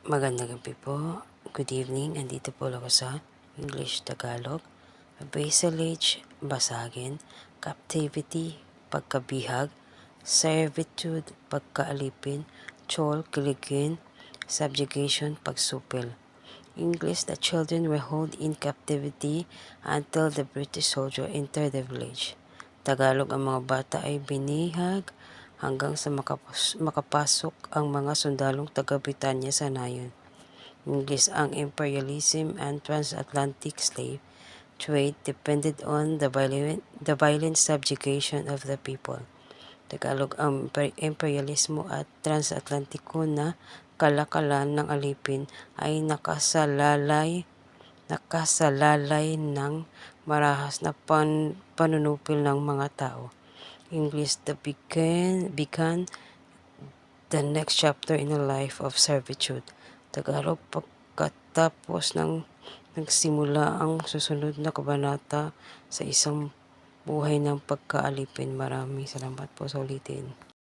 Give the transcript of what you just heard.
Magandang gabi po. Good evening. Andito po ako sa English Tagalog. Basilage, basagin. Captivity, pagkabihag. Servitude, pagkaalipin. Chol, kiligin. Subjugation, pagsupil. English, the children were held in captivity until the British soldier entered the village. Tagalog, ang mga bata ay binihag hanggang sa makapasok ang mga sundalong taga-Britanya sa nayon. English, ang imperialism and transatlantic slave trade depended on the violent subjugation of the people. Tagalog, ang imperialismo at transatlantiko na kalakalan ng alipin ay nakasalalay ng marahas na panunupil ng mga tao. English, began the next chapter in a life of servitude. Tagalog, pagkatapos ng nagsimula ang susunod na kabanata sa isang buhay ng pagkaalipin. Maraming salamat po sa ulitin.